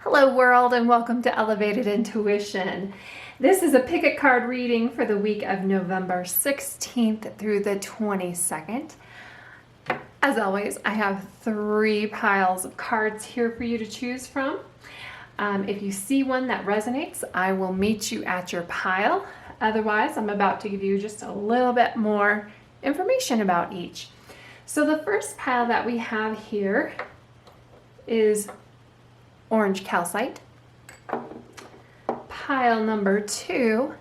Hello world and welcome to Elevated Intuition. This is a pick a card reading for the week of November 16th through the 22nd. As always, I have 3 piles of cards here for you to choose from. If you see one that resonates, I will meet you at your pile. Otherwise, I'm about to give you just a little bit more information about each. So the first pile that we have here is orange calcite. Pile number 2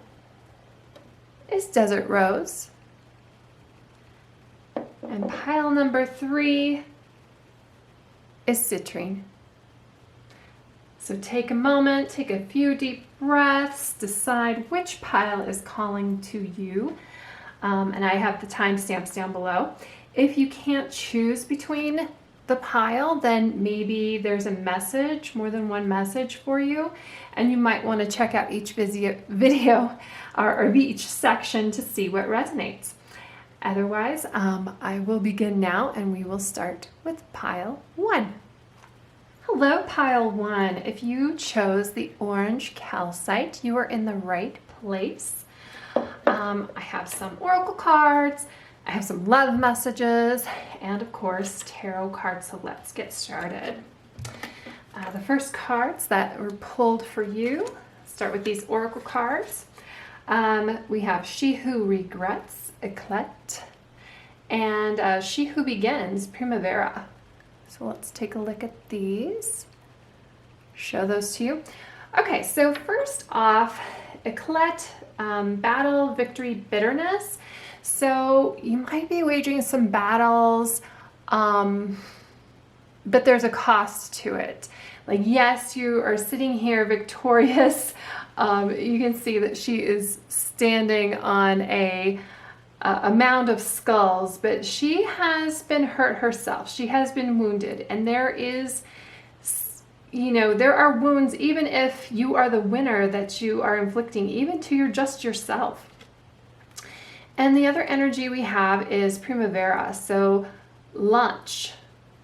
is desert rose. And pile number 3 is citrine. So take a moment, take a few deep breaths, decide which pile is calling to you. And I have the timestamps down below. If you can't choose between the pile, then maybe there's a message, more than one message for you, and you might want to check out each video or each section to see what resonates. Otherwise, I will begin now and we will start with pile 1. Hello, pile 1. If you chose the orange calcite, you are in the right place. I have some oracle cards, I have some love messages, and of course tarot cards, so let's get started. The first cards that were pulled for you, start with these oracle cards. We have She Who Regrets, Eclat, and She Who Begins, Primavera. So let's take a look at these, show those to you. Okay, so first off, Eclat, battle, victory, bitterness. So you might be waging some battles, but there's a cost to it. Like, yes, you are sitting here victorious. You can see that she is standing on a mound of skulls, but she has been hurt herself. She has been wounded, and there is, there are wounds, even if you are the winner, that you are inflicting, even to just yourself. And the other energy we have is Primavera, so launch,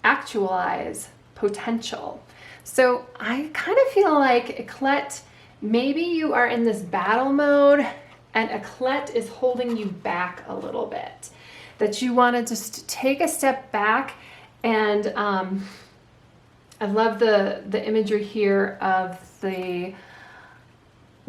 actualize, potential. So I kind of feel like Eclat, maybe you are in this battle mode and Eclat is holding you back a little bit. That you want to just take a step back, and I love the imagery here of the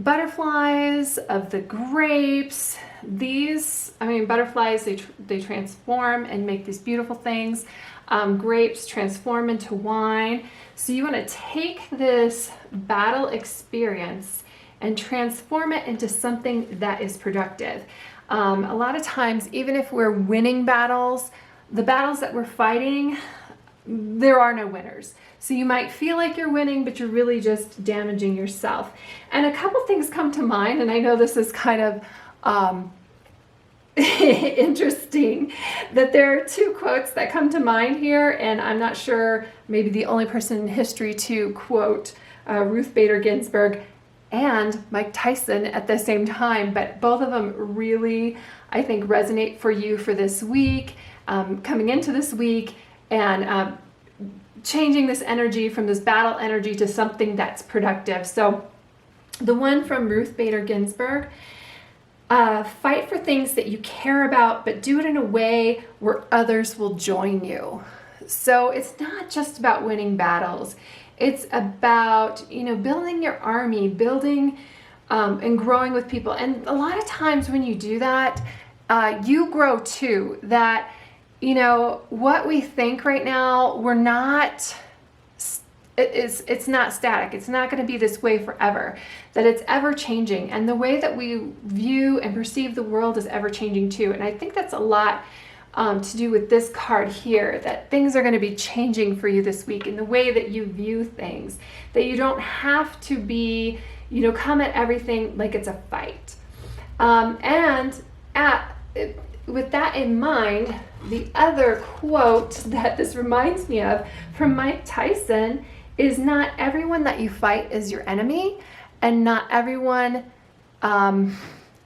butterflies, of the grapes. These, butterflies, they transform and make these beautiful things. Grapes transform into wine. So you want to take this battle experience and transform it into something that is productive. A lot of times, even if we're winning battles, the battles that we're fighting, there are no winners. So you might feel like you're winning, but you're really just damaging yourself. And a couple things come to mind, and I know this is kind of interesting, that there are 2 quotes that come to mind here, and I'm not sure, maybe the only person in history to quote Ruth Bader Ginsburg and Mike Tyson at the same time, but both of them really, I think, resonate for you for this week, coming into this week, and changing this energy from this battle energy to something that's productive. So the one from Ruth Bader Ginsburg, fight for things that you care about, but do it in a way where others will join you. So it's not just about winning battles. It's about, building your army, building and growing with people. And a lot of times when you do that, you grow too. That, what we think right now, it's not static. It's not going to be this way forever, that it's ever changing. And the way that we view and perceive the world is ever changing too. And I think that's a lot to do with this card here, that things are going to be changing for you this week in the way that you view things, that you don't have to be, come at everything like it's a fight. With that in mind, the other quote that this reminds me of from Mike Tyson is, not everyone that you fight is your enemy, and not everyone, and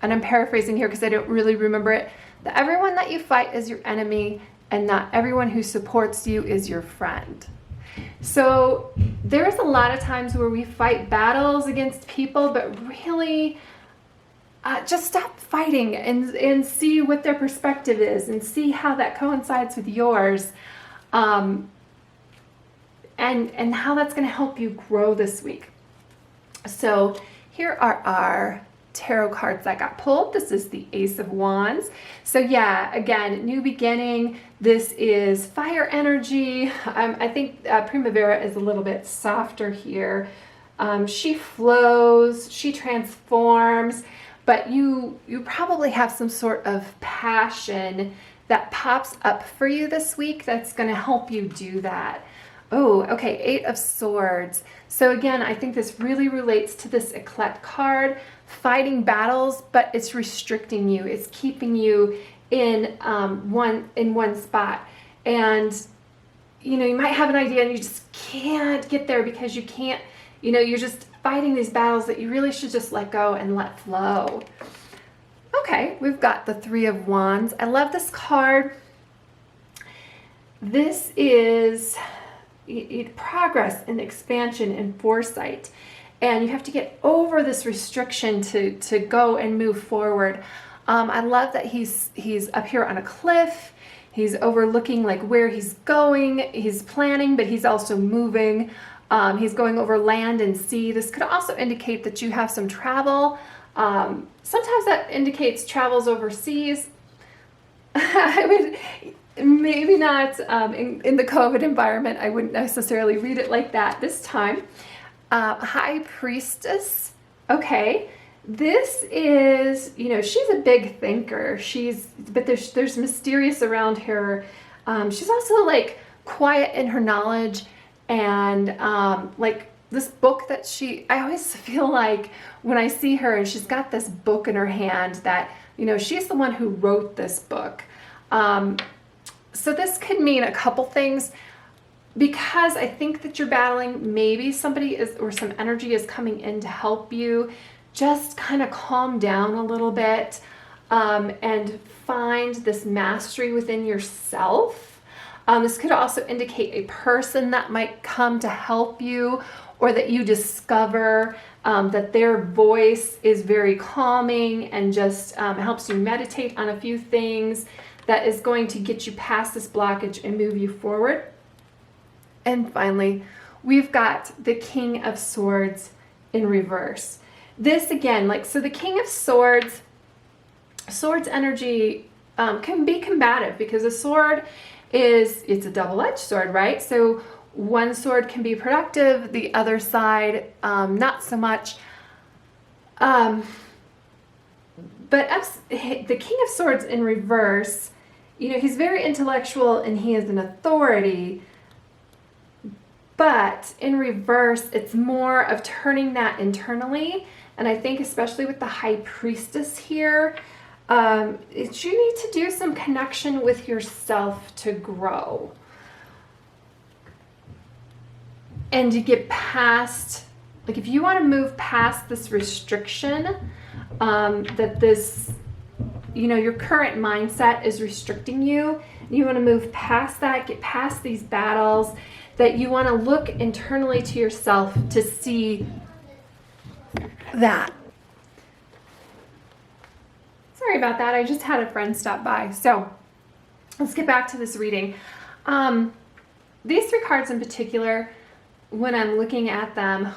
I'm paraphrasing here because I don't really remember it, that everyone that you fight is your enemy, and not everyone who supports you is your friend. So there's a lot of times where we fight battles against people, but really just stop fighting and see what their perspective is and see how that coincides with yours, and how that's going to help you grow this week. So here are our tarot cards that got pulled. This is the Ace of Wands. So yeah, again, new beginning. This is fire energy. I think Primavera is a little bit softer here. She flows, she transforms, but you probably have some sort of passion that pops up for you this week that's going to help you do that. Oh, okay, Eight of Swords. So again, I think this really relates to this Eclat card, fighting battles, but it's restricting you. It's keeping you in one spot. And, you know, you might have an idea and you just can't get there because you can't, you know, you're just fighting these battles that you really should just let go and let flow. Okay, we've got the Three of Wands. I love this card. This is progress and expansion and foresight, and you have to get over this restriction to go and move forward. I love that he's up here on a cliff. He's overlooking like where he's going. He's planning, but he's also moving. He's going over land and sea. This could also indicate that you have some travel. Sometimes that indicates travels overseas. I would maybe not in the COVID environment. I wouldn't necessarily read it like that this time. High Priestess. Okay, this is, you know, she's a big thinker. But there's mysterious around her. She's also like quiet in her knowledge, and like this book that I always feel like when I see her and she's got this book in her hand that, you know, she's the one who wrote this book. So this could mean a couple things, because I think that you're battling, maybe somebody is, or some energy is coming in to help you just kind of calm down a little bit, and find this mastery within yourself. This could also indicate a person that might come to help you, or that you discover that their voice is very calming and just helps you meditate on a few things that is going to get you past this blockage and move you forward. And finally, we've got the King of Swords in reverse. This again, like, so the King of Swords energy can be combative, because a sword it's a double-edged sword, right? So one sword can be productive, the other side not so much. But the King of Swords in reverse, you know, he's very intellectual and he is an authority, but in reverse, it's more of turning that internally. And I think especially with the High Priestess here, you need to do some connection with yourself to grow. And to get past, like, if you want to move past this restriction, that this, you know, your current mindset is restricting you, you want to move past that, get past these battles, that you want to look internally to yourself to see that. Sorry about that. I just had a friend stop by. So let's get back to this reading. These three cards in particular, when I'm looking at them,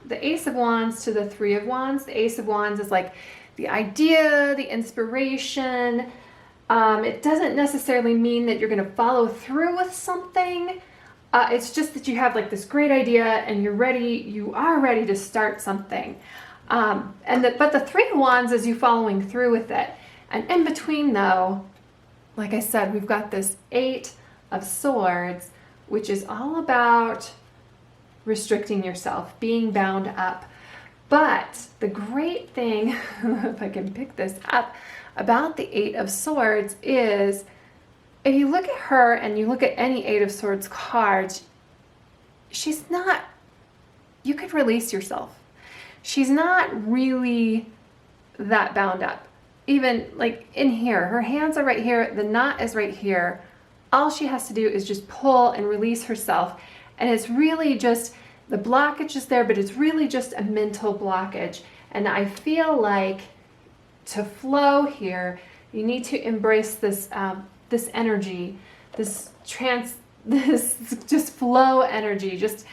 the Ace of Wands to the Three of Wands. The Ace of Wands is like the idea, the inspiration. It doesn't necessarily mean that you're going to follow through with something. It's just that you have like this great idea and you are ready to start something. But the Three of Wands is you following through with it. And in between though, like I said, we've got this Eight of Swords, which is all about restricting yourself, being bound up. But the great thing, if I can pick this up, about the Eight of Swords is, if you look at her and you look at any Eight of Swords cards, she's not, you could release yourself. She's not really that bound up. Even like in here, her hands are right here, the knot is right here. All she has to do is just pull and release herself, And it's really just, the blockage is there, but it's really just a mental blockage. And I feel like to flow here, you need to embrace this this energy, this just flow energy. Just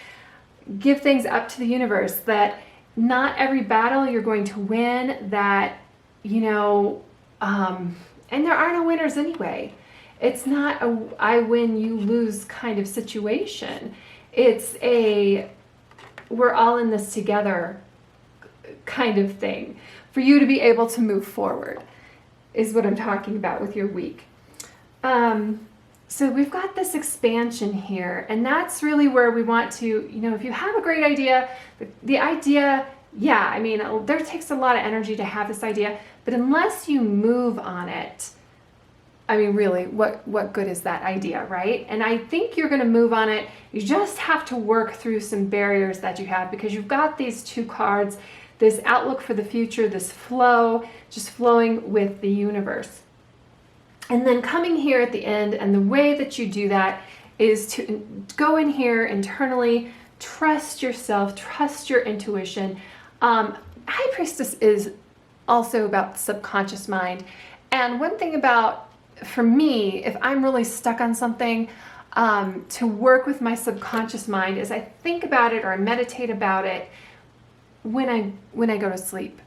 give things up to the universe, that not every battle you're going to win, that, you know, and there are no winners anyway. It's not a I win, you lose kind of situation. It's a we're all in this together kind of thing for you to be able to move forward, is what I'm talking about with your week. So we've got this expansion here, and that's really where we want to, you know, if you have a great idea, the idea, yeah, I mean, there takes a lot of energy to have this idea, but unless you move on it, I mean, really, what good is that idea, right? And I think you're going to move on it. You just have to work through some barriers that you have, because you've got these two cards, this outlook for the future, this flow, just flowing with the universe. And then coming here at the end, and the way that you do that is to go in here internally, trust yourself, trust your intuition. High Priestess is also about the subconscious mind. And one thing about, for me, if I'm really stuck on something, to work with my subconscious mind is I think about it or I meditate about it when I go to sleep,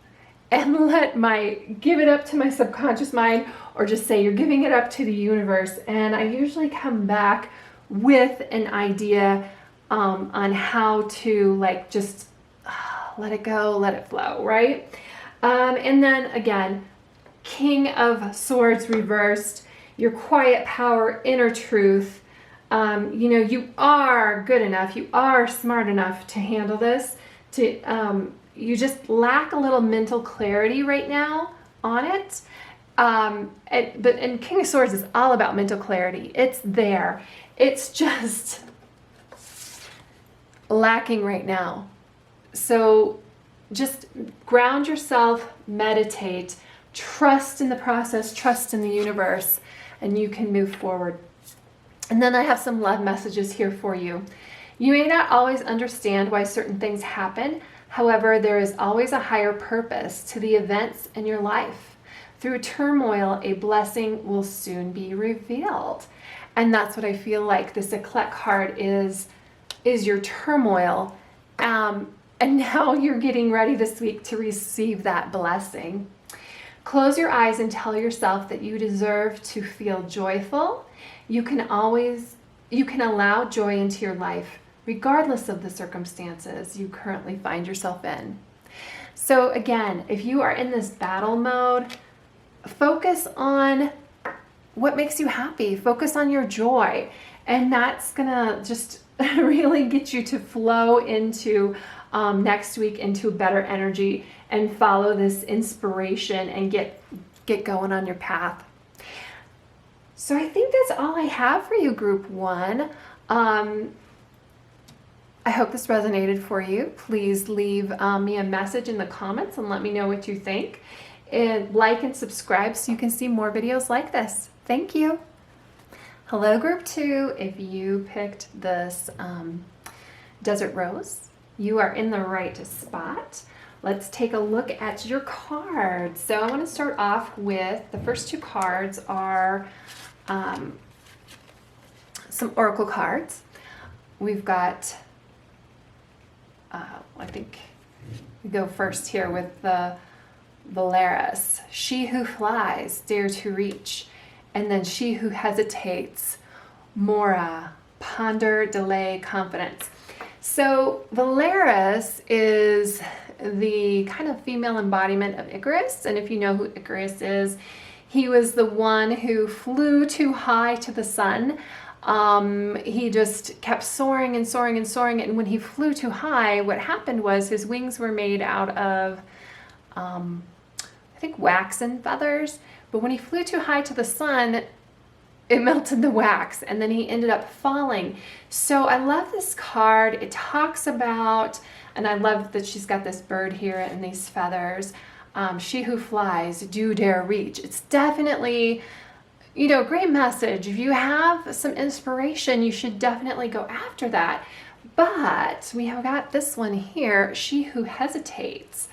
and give it up to my subconscious mind, or just say you're giving it up to the universe. And I usually come back with an idea on how to, like, just let it go, let it flow, right? And then again, King of Swords reversed, your quiet power, inner truth. You know, you are good enough, you are smart enough to handle this. You just lack a little mental clarity right now on it. And King of Swords is all about mental clarity. It's there. It's just lacking right now. So just ground yourself, meditate, trust in the process, trust in the universe, and you can move forward. And then I have some love messages here for you. You may not always understand why certain things happen. However, there is always a higher purpose to the events in your life. Through turmoil, a blessing will soon be revealed. And that's what I feel like this Eclat card is your turmoil. And now you're getting ready this week to receive that blessing. Close your eyes and tell yourself that you deserve to feel joyful. You can allow joy into your life, regardless of the circumstances you currently find yourself in. So again, if you are in this battle mode, focus on what makes you happy. Focus on your joy. And that's gonna just really get you to flow into next week into better energy and follow this inspiration and get going on your path. So I think that's all I have for you, Group 1. I hope this resonated for you. Please leave me a message in the comments and let me know what you think. And like and subscribe so you can see more videos like this. Thank you. Hello, Group 2. If you picked this Desert Rose, you are in the right spot. Let's take a look at your cards. So I want to start off with, the first two cards are some oracle cards. We've got, I think we go first here with the Valeris. She who flies, dare to reach. And then she who hesitates, Mora, ponder, delay, confidence. So Valeris is the kind of female embodiment of Icarus. And if you know who Icarus is, he was the one who flew too high to the sun. He just kept soaring and soaring and soaring. And when he flew too high, what happened was his wings were made out of, I think, wax and feathers. But when he flew too high to the sun, it melted the wax, and then he ended up falling. So I love this card. It talks about, and I love that she's got this bird here and these feathers. She who flies, do dare reach. It's definitely, great message. If you have some inspiration, you should definitely go after that. But we have got this one here, she who hesitates,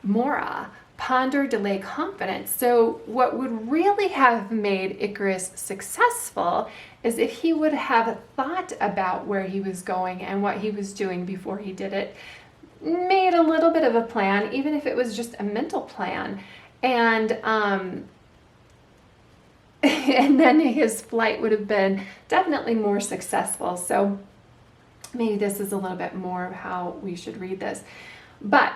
Mora, ponder, delay, confidence. So what would really have made Icarus successful is if he would have thought about where he was going and what he was doing before he did it, made a little bit of a plan, even if it was just a mental plan, and and then his flight would have been definitely more successful. So maybe this is a little bit more of how we should read this. But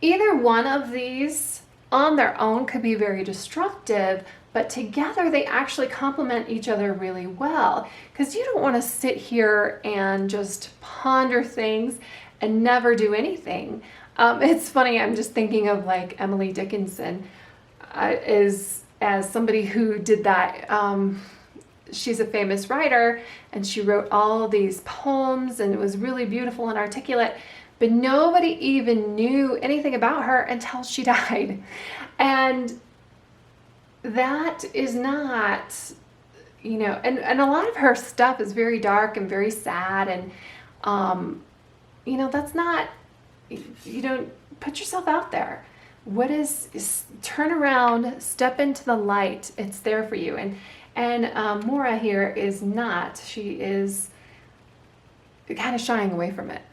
either one of these on their own could be very destructive, but together they actually complement each other really well, because you don't want to sit here and just ponder things and never do anything. It's funny, I'm just thinking of like Emily Dickinson as somebody who did that. She's a famous writer, and she wrote all these poems, and it was really beautiful and articulate, but nobody even knew anything about her until she died. And that is not, you know, and a lot of her stuff is very dark and very sad, and you know, that's not, you don't put yourself out there. What is turn around, step into the light. It's there for you. And Mora here is not. She is kind of shying away from it.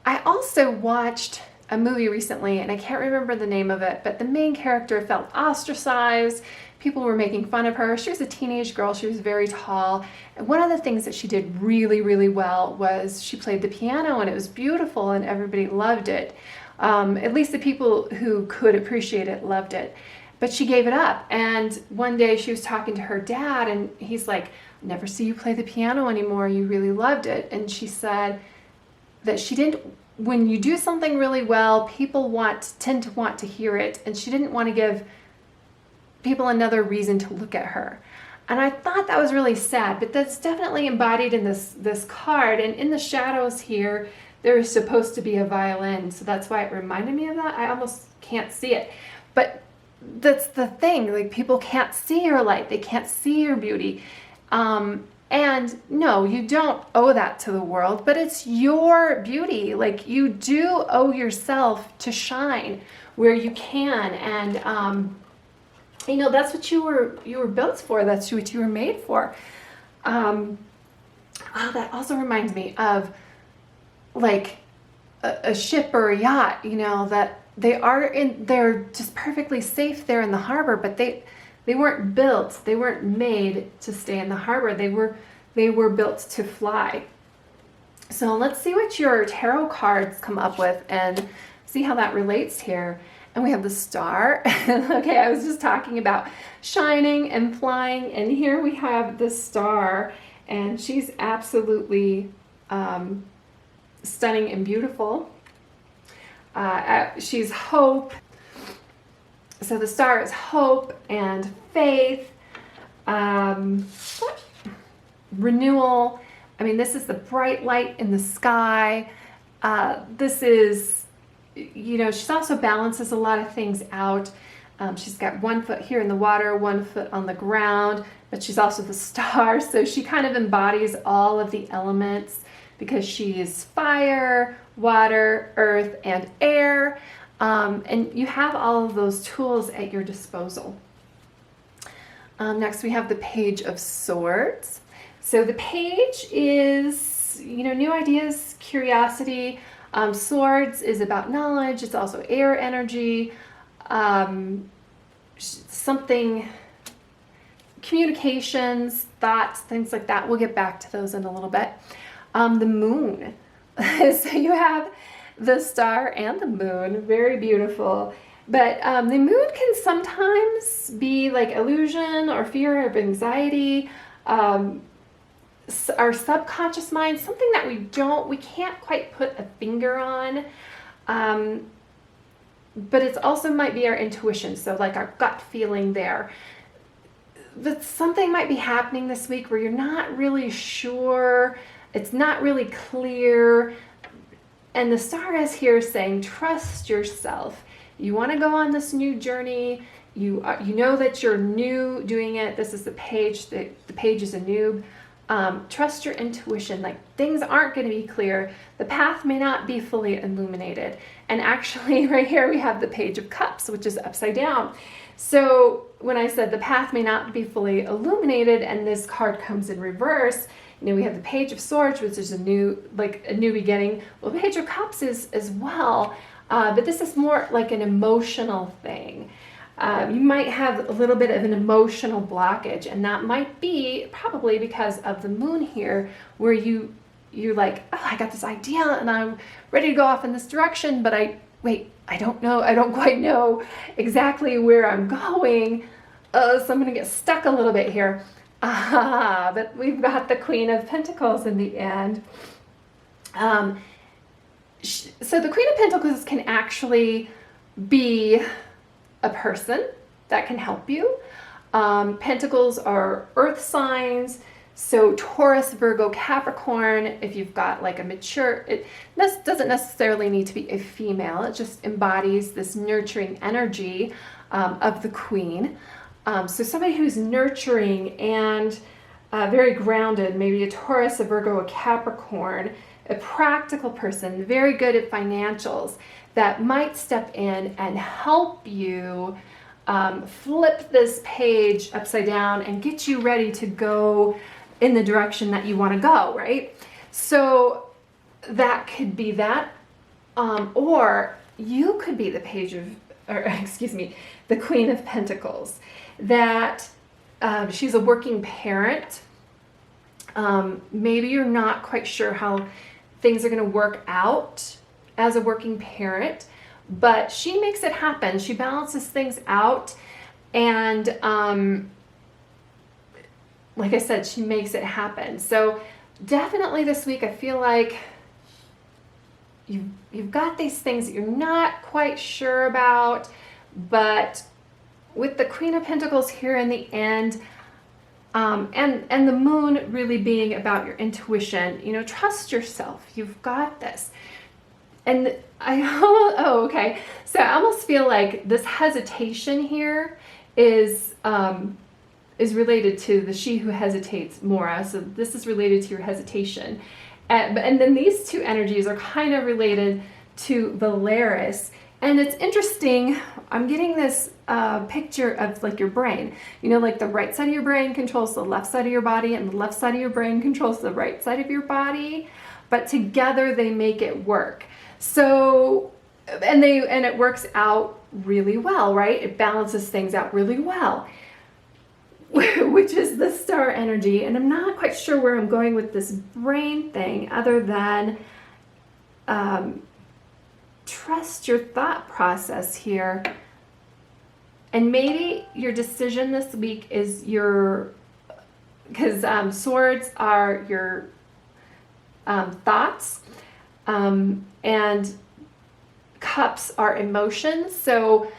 I also watched a movie recently, and I can't remember the name of it, but the main character felt ostracized. People were making fun of her. She was a teenage girl. She was very tall. And one of the things that she did really, really well was she played the piano, and it was beautiful, and everybody loved it. At least the people who could appreciate it loved it. But she gave it up. And one day she was talking to her dad, and he's like, "Never see you play the piano anymore. You really loved it." And she said that she didn't, when you do something really well, people tend to want to hear it. And she didn't want to give people another reason to look at her. And I thought that was really sad, but that's definitely embodied in this card. And in the shadows here, there is supposed to be a violin. So that's why it reminded me of that. I almost can't see it. But that's the thing, like, people can't see your light. They can't see your beauty. And no, you don't owe that to the world, but it's your beauty. Like, you do owe yourself to shine where you can. And, you know, that's what you were built for. That's what you were made for. That also reminds me of like a ship or a yacht, you know, that they're just perfectly safe there in the harbor, but they weren't built, they weren't made to stay in the harbor. They were built to fly. So let's see what your tarot cards come up with and see how that relates here. And we have the star. Okay, I was just talking about shining and flying, and here we have the star, and she's absolutely stunning and beautiful. She's hope. So the star is hope and faith, renewal. I mean, this is the bright light in the sky. This is, you know, she also balances a lot of things out. She's got one foot here in the water, one foot on the ground, but she's also the star. So she kind of embodies all of the elements because she is fire, water, earth, and air. And you have all of those tools at your disposal. Next, we have the Page of Swords. So the page is, you know, new ideas, curiosity. Swords is about knowledge. It's also air energy, something, communications, thoughts, things like that. We'll get back to those in a little bit. The moon. So you have the star and the moon, very beautiful. But the moon can sometimes be like illusion or fear or anxiety. Our subconscious mind, something that we can't quite put a finger on, but it also might be our intuition, so like our gut feeling there. But something might be happening this week where you're not really sure, it's not really clear, and the star is here saying, trust yourself. You want to go on this new journey. You know that you're new doing it. This is the page. The page is a noob. Trust your intuition. Like, things aren't going to be clear. The path may not be fully illuminated. And actually right here we have the Page of Cups, which is upside down. So when I said the path may not be fully illuminated and this card comes in reverse, you know, we have the Page of Swords, which is a new beginning. Well, the Page of Cups is as well, but this is more like an emotional thing. You might have a little bit of an emotional blockage, and that might be probably because of the moon here, where you're like, oh, I got this idea and I'm ready to go off in this direction, but I don't know, I don't quite know exactly where I'm going, so I'm gonna get stuck a little bit here. But we've got the Queen of Pentacles in the end. So the Queen of Pentacles can actually be a person that can help you. Pentacles are earth signs, so Taurus, Virgo, Capricorn. If you've got like a mature, it doesn't necessarily need to be a female, it just embodies this nurturing energy of the Queen. So somebody who's nurturing and very grounded, maybe a Taurus, a Virgo, a Capricorn, a practical person, very good at financials, that might step in and help you flip this page upside down and get you ready to go in the direction that you want to go, right? So that could be that, or you could be the the Queen of Pentacles, that she's a working parent. Maybe you're not quite sure how things are going to work out as a working parent, but she makes it happen. She balances things out, and like I said, she makes it happen. So definitely this week, I feel like you've got these things that you're not quite sure about, but with the Queen of Pentacles here in the end, and the moon really being about your intuition, you know, trust yourself. You've got this. And okay. So I almost feel like this hesitation here is related to the she who hesitates, Mora. So this is related to your hesitation. And then these two energies are kind of related to Valeris. And it's interesting, I'm getting this picture of like your brain. You know, like the right side of your brain controls the left side of your body, and the left side of your brain controls the right side of your body. But together they make it work. So, and it works out really well, right? It balances things out really well, which is the star energy. And I'm not quite sure where I'm going with this brain thing, other than trust your thought process here. And maybe your decision this week is because swords are your thoughts, and cups are emotions. So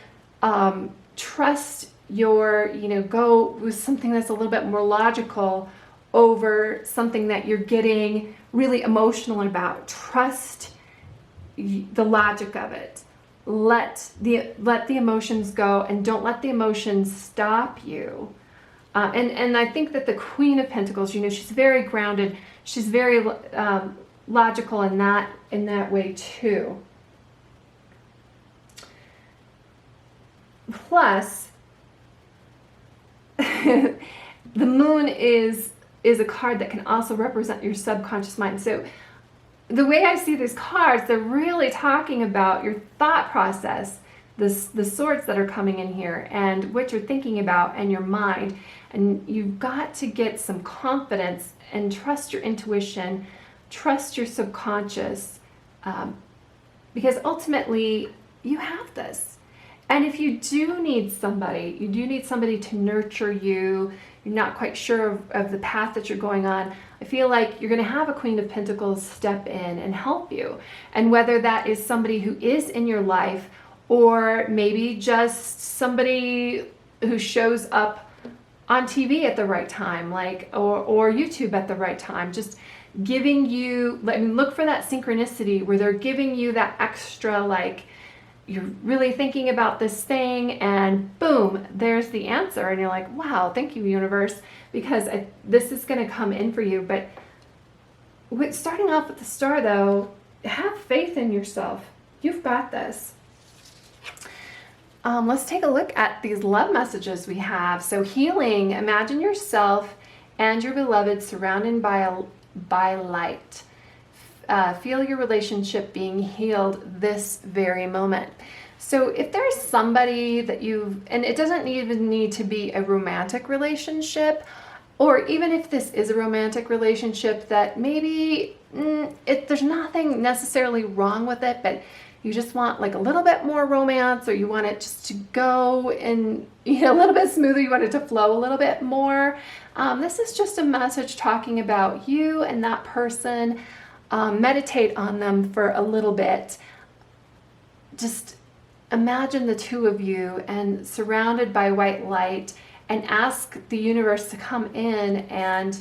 trust your, go with something that's a little bit more logical over something that you're getting really emotional about. Trust the logic of it. Let the emotions go, and don't let the emotions stop you. And I think that the Queen of Pentacles, she's very grounded. She's very logical in that way too. Plus, the moon is a card that can also represent your subconscious mind. So the way I see these cards, they're really talking about your thought process, the swords that are coming in here, and what you're thinking about, and your mind. And you've got to get some confidence and trust your intuition, trust your subconscious, because ultimately you have this. And if you do need somebody to nurture you, you're not quite sure of the path that you're going on, I feel like you're going to have a Queen of Pentacles step in and help you. And whether that is somebody who is in your life, or maybe just somebody who shows up on TV at the right time, or YouTube at the right time, just giving you, look for that synchronicity where they're giving you that extra, you're really thinking about this thing, and boom, there's the answer, and you're like, wow, thank you, universe, because this is going to come in for you. But starting off with the star, though, have faith in yourself. You've got this. Let's take a look at these love messages we have. So healing, imagine yourself and your beloved surrounded by light. Feel your relationship being healed this very moment. So if there's somebody that and it doesn't even need to be a romantic relationship, or even if this is a romantic relationship that maybe there's nothing necessarily wrong with it, but you just want like a little bit more romance, or you want it just to go and a little bit smoother, you want it to flow a little bit more. This is just a message talking about you and that person. Meditate on them for a little bit. Just imagine the two of you and surrounded by white light, and ask the universe to come in and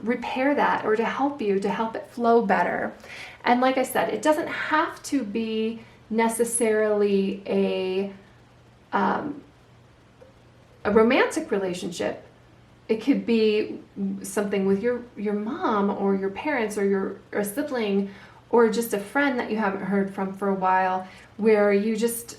repair that, or to help it flow better. And like I said, it doesn't have to be necessarily a romantic relationship. It could be something with your mom or your parents or a sibling, or just a friend that you haven't heard from for a while, where you just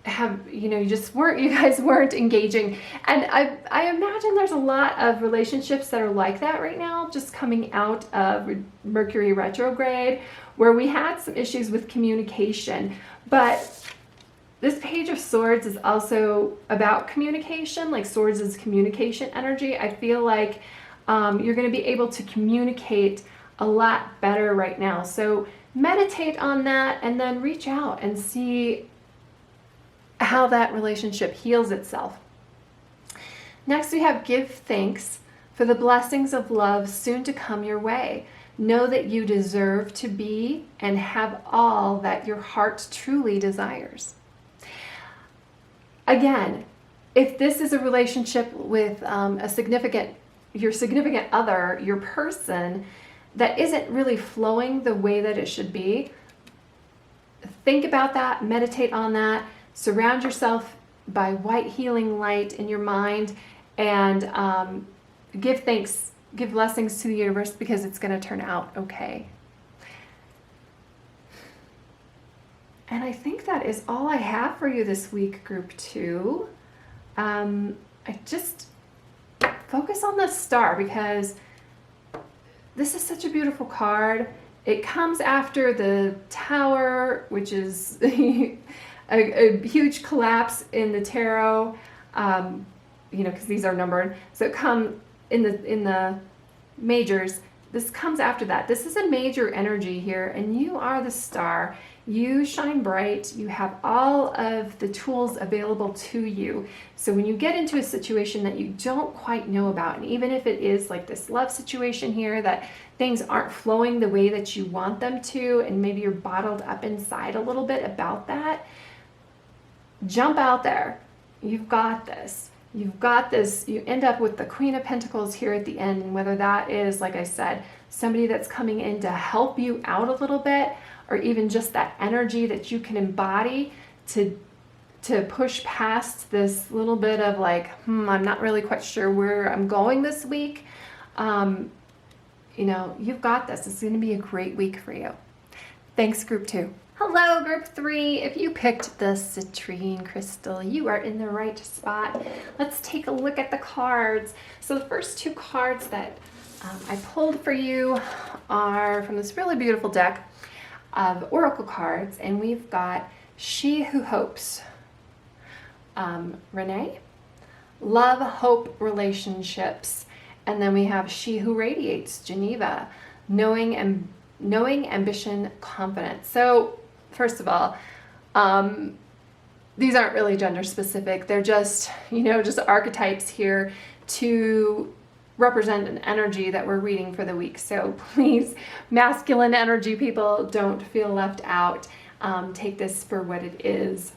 have, you guys weren't engaging. And I imagine there's a lot of relationships that are like that right now, just coming out of Mercury retrograde, where we had some issues with communication. But this Page of Swords is also about communication. Like, swords is communication energy. I feel like you're going to be able to communicate a lot better right now. So meditate on that, and then reach out and see how that relationship heals itself. Next, we have give thanks for the blessings of love soon to come your way. Know that you deserve to be and have all that your heart truly desires. Again, if this is a relationship with your significant other, your person, that isn't really flowing the way that it should be, think about that, meditate on that, surround yourself by white healing light in your mind, and give thanks, give blessings to the universe, because it's going to turn out okay. And I think that is all I have for you this week, Group 2. I just focus on the star, because this is such a beautiful card. It comes after the Tower, which is a huge collapse in the tarot, because these are numbered. So it comes in the majors. This comes after that. This is a major energy here, and you are the star. You shine bright. You have all of the tools available to you. So when you get into a situation that you don't quite know about, and even if it is like this love situation here, that things aren't flowing the way that you want them to, and maybe you're bottled up inside a little bit about that, jump out there. You've got this. You've got this. You end up with the Queen of Pentacles here at the end, and whether that is, like I said, somebody that's coming in to help you out a little bit, or even just that energy that you can embody to push past this little bit of like, I'm not really quite sure where I'm going this week. You've got this. It's going to be a great week for you. Thanks, Group 2. Hello, Group 3. If you picked the citrine crystal, you are in the right spot. Let's take a look at the cards. So the first two cards that I pulled for you are from this really beautiful deck of oracle cards, and we've got She Who Hopes, Renee, Love, Hope, Relationships, and then we have She Who Radiates, Geneva, Knowing, Ambition, Confidence. So first of all, these aren't really gender specific. They're just, just archetypes here to represent an energy that we're reading for the week. So please, masculine energy people, don't feel left out. Take this for what it is,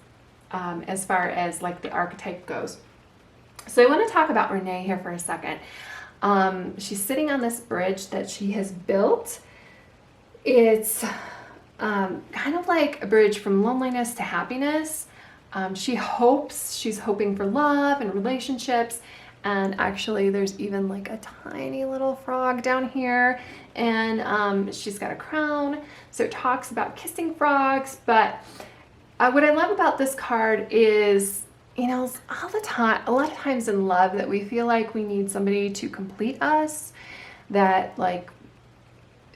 as far as like the archetype goes. So I want to talk about Renee here for a second. She's sitting on this bridge that she has built. It's kind of like a bridge from loneliness to happiness. She's hoping for love and relationships. And actually there's even like a tiny little frog down here, and she's got a crown. So it talks about kissing frogs. But what I love about this card is, you know, all the time, a lot of times in love, that we feel like we need somebody to complete us, that, like,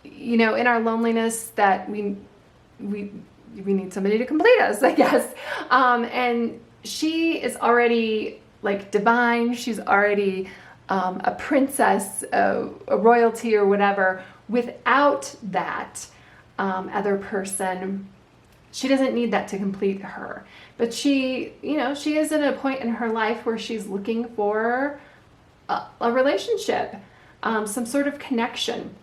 you know, in our loneliness, that we need somebody to complete us, I guess. And she is already like divine. She's already a princess, a royalty or whatever. Without that other person, she doesn't need that to complete her. But she, you know, she is at a point in her life where she's looking for a relationship, some sort of connection.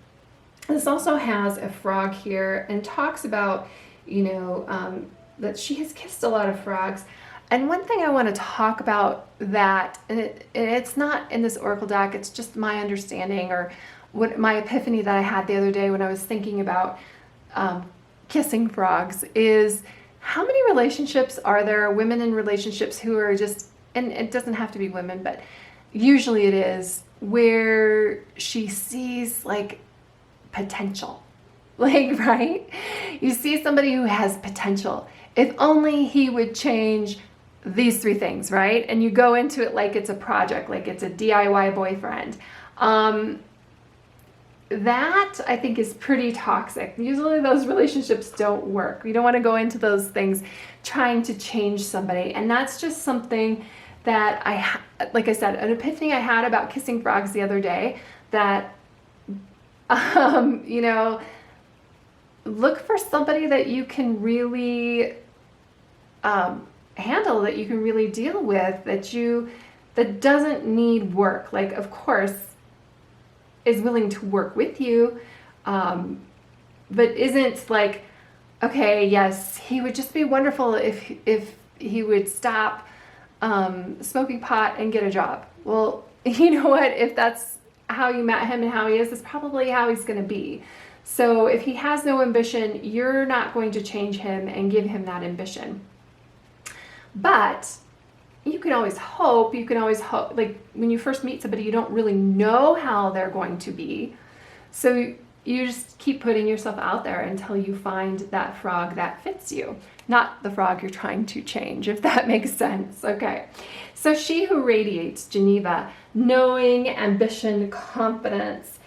This also has a frog here and talks about, you know, that she has kissed a lot of frogs. And one thing I want to talk about that, and it's not in this oracle deck, it's just my understanding, or what my epiphany that I had the other day when I was thinking about kissing frogs, is how many relationships are there, women in relationships who are just, and it doesn't have to be women, but usually it is, where she sees like potential, like, right? You see somebody who has potential. If only he would change these 3 things, right? And you go into it like it's a project, like it's a DIY boyfriend. That I think is pretty toxic. Usually those relationships don't work. You don't want to go into those things trying to change somebody. And that's just something that like I said, an epiphany I had about kissing frogs the other day, that, you know, look for somebody that you can really handle, that you can really deal with, that doesn't need work. Like, of course, is willing to work with you, but isn't like, okay, yes, he would just be wonderful if he would stop smoking pot and get a job. Well, you know what? If that's how you met him and how he is, that's probably how he's going to be. So if he has no ambition, you're not going to change him and give him that ambition. But you can always hope, like when you first meet somebody, you don't really know how they're going to be. So you just keep putting yourself out there until you find that frog that fits you, not the frog you're trying to change, if that makes sense. Okay. So she who radiates, Geneva, knowing, ambition, confidence.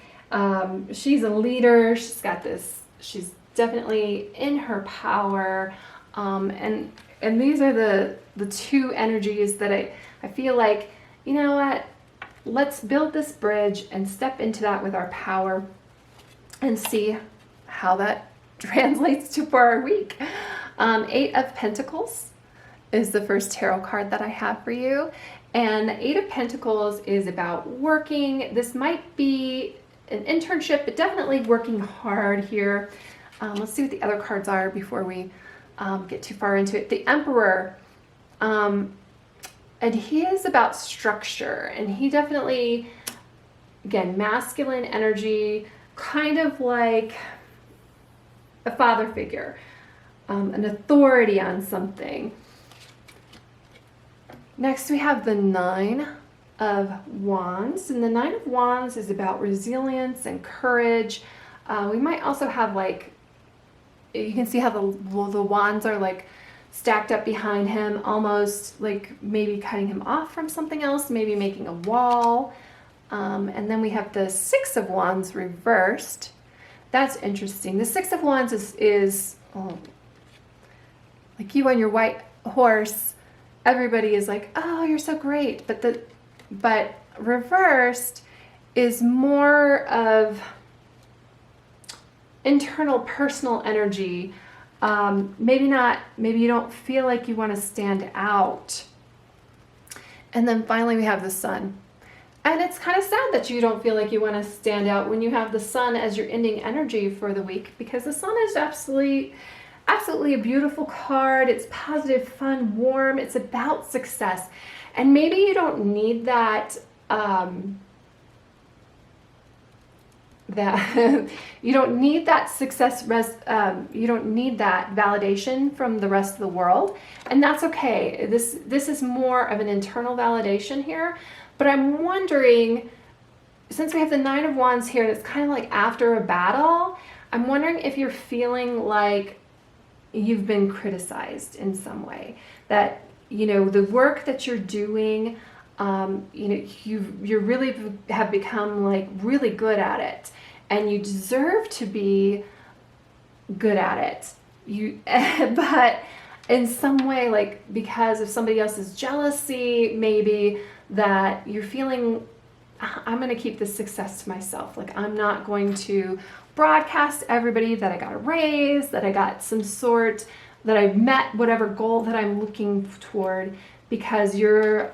She's a leader. She's got this, she's definitely in her power. And these are the 2 energies that I feel like, you know what, let's build this bridge and step into that with our power and see how that translates for our week. 8 of Pentacles is the first tarot card that I have for you. And the 8 of Pentacles is about working. This might be an internship, but definitely working hard here. Let's see what the other cards are before we get too far into it. The Emperor, and he is about structure, and he definitely, again, masculine energy, kind of like a father figure, an authority on something. Next we have the 9 of Wands, and the 9 of Wands is about resilience and courage. We might also have, like, you can see how the wands are like stacked up behind him, almost like maybe cutting him off from something else, maybe making a wall. And then we have the 6 of Wands reversed. That's interesting. The 6 of Wands is like you on your white horse. Everybody is like, oh, you're so great. But reversed is more of internal personal energy. Maybe you don't feel like you want to stand out. And then finally we have the Sun. And it's kind of sad that you don't feel like you want to stand out when you have the Sun as your ending energy for the week, because the Sun is absolutely a beautiful card. It's positive, fun, warm. It's about success. And maybe you don't need that that you don't need that you don't need that validation from the rest of the world, and that's okay. This is more of an internal validation here, but I'm wondering, since we have the Nine of Wands here, and it's kind of like after a battle, I'm wondering if you're feeling like you've been criticized in some way, that, you know, the work that you're doing, you know, you really have become like really good at it, and you deserve to be good at it. But in some way, like because of somebody else's jealousy, maybe, that you're feeling, I'm going to keep this success to myself. Like, I'm not going to broadcast to everybody that I got a raise, that I got some sort, that I've met whatever goal that I'm looking toward, because you're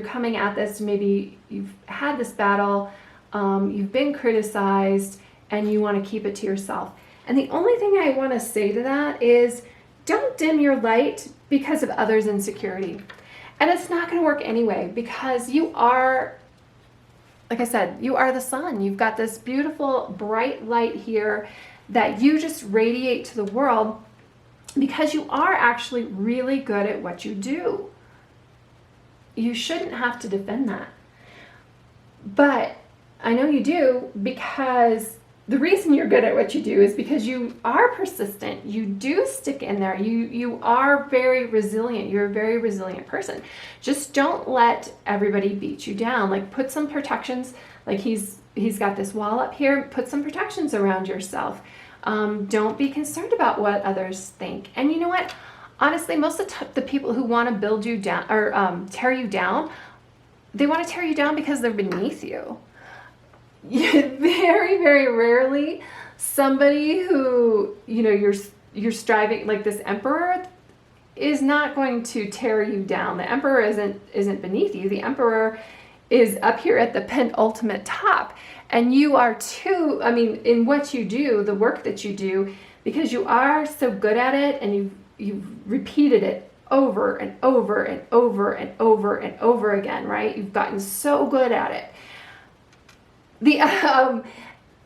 coming at this, maybe you've had this battle, you've been criticized, and you want to keep it to yourself. And the only thing I want to say to that is, don't dim your light because of others' insecurity. And it's not going to work anyway, because you are, like I said, you are the sun. You've got this beautiful bright light here that you just radiate to the world, because you are actually really good at what you do. You shouldn't have to defend that. But I know you do, because the reason you're good at what you do is because you are persistent. You do stick in there. You are very resilient. You're a very resilient person. Just don't let everybody beat you down. Like, put some protections, like he's got this wall up here, put some protections around yourself. Don't be concerned about what others think. And you know what? Honestly, most of the people who want to build you down or tear you down, they want to tear you down because they're beneath you. Very, very rarely somebody who, you know, you're striving, like this emperor is not going to tear you down. The emperor isn't beneath you. The emperor is up here at the penultimate top, and you are too. I mean, in what you do, the work that you do, because you are so good at it, and you've repeated it over and over and over and over and over again, right? You've gotten so good at it.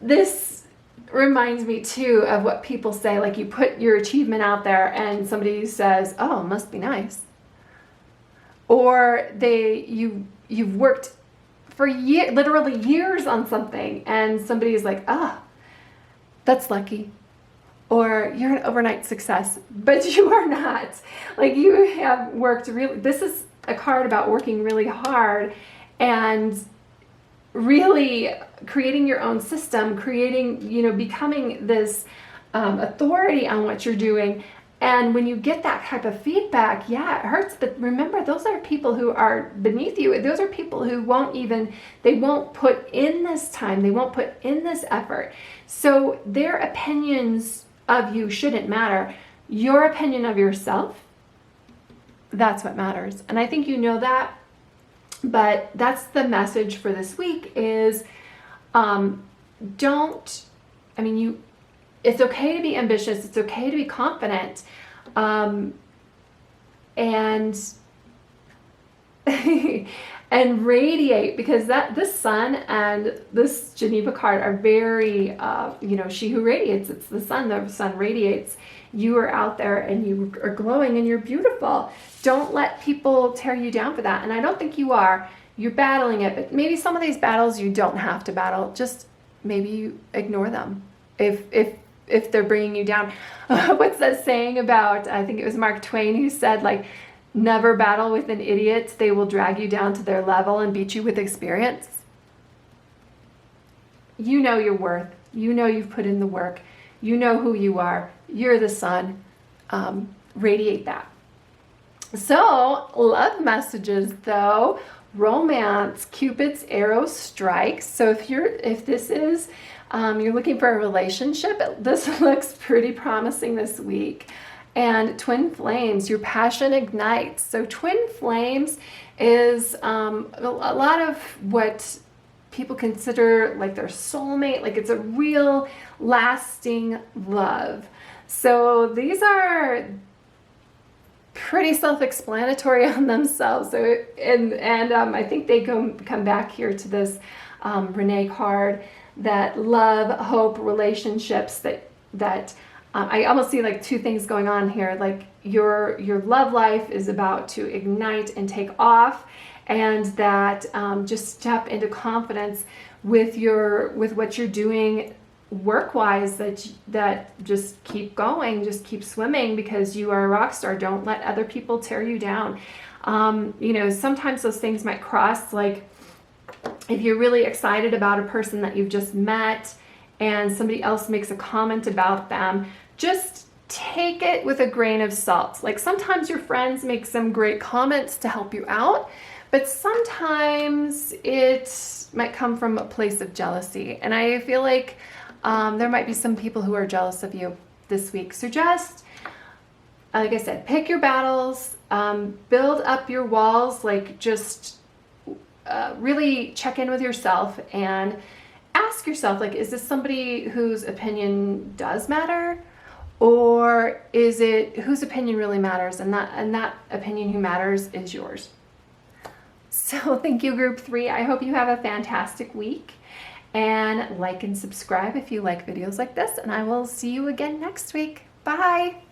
This reminds me too of what people say, like you put your achievement out there and somebody says, "Oh, must be nice." Or you've worked for literally years on something, and somebody is like, "Ah, that's lucky." Or you're an overnight success, but you are not. Like, you have worked really, this is a card about working really hard and really creating your own system, creating, you know, becoming this authority on what you're doing. And when you get that type of feedback, yeah, it hurts. But remember, those are people who are beneath you. Those are people who they won't put in this time. They won't put in this effort. So their opinions of you shouldn't matter. Your opinion of yourself, that's what matters. And I think you know that. But that's the message for this week is, it's okay to be ambitious. It's okay to be confident. And and radiate, because this sun and this Geneva card are very, she who radiates, it's the sun radiates. You are out there and you are glowing and you're beautiful. Don't let people tear you down for that. And I don't think you are. You're battling it, but maybe some of these battles you don't have to battle. Just maybe you ignore them if they're bringing you down. What's that saying about, I think it was Mark Twain who said, like, never battle with an idiot. They will drag you down to their level and beat you with experience. You know your worth. You know you've put in the work. You know who you are. You're the sun. Radiate that. So, love messages though. Romance, Cupid's arrow strikes. So if this is, you're looking for a relationship, this looks pretty promising this week. And twin flames, your passion ignites. So twin flames is a lot of what people consider like their soulmate, like it's a real lasting love. So these are pretty self-explanatory on themselves. So and I think they come back here to this Renee card, that love, hope, relationships, that I almost see like two things going on here. Like your love life is about to ignite and take off, and that just step into confidence with what you're doing work-wise, that just keep going, just keep swimming, because you are a rock star. Don't let other people tear you down. You know, sometimes those things might cross, like if you're really excited about a person that you've just met and somebody else makes a comment about them, just take it with a grain of salt. Like sometimes your friends make some great comments to help you out, but sometimes it might come from a place of jealousy. And I feel like there might be some people who are jealous of you this week. So just, like I said, pick your battles, build up your walls, like just really check in with yourself and ask yourself, like, is this somebody whose opinion does matter? Or is it whose opinion really matters, and that opinion who matters is yours? So thank you, group 3. I hope you have a fantastic week, and like and subscribe if you like videos like this, and I will see you again next week. Bye.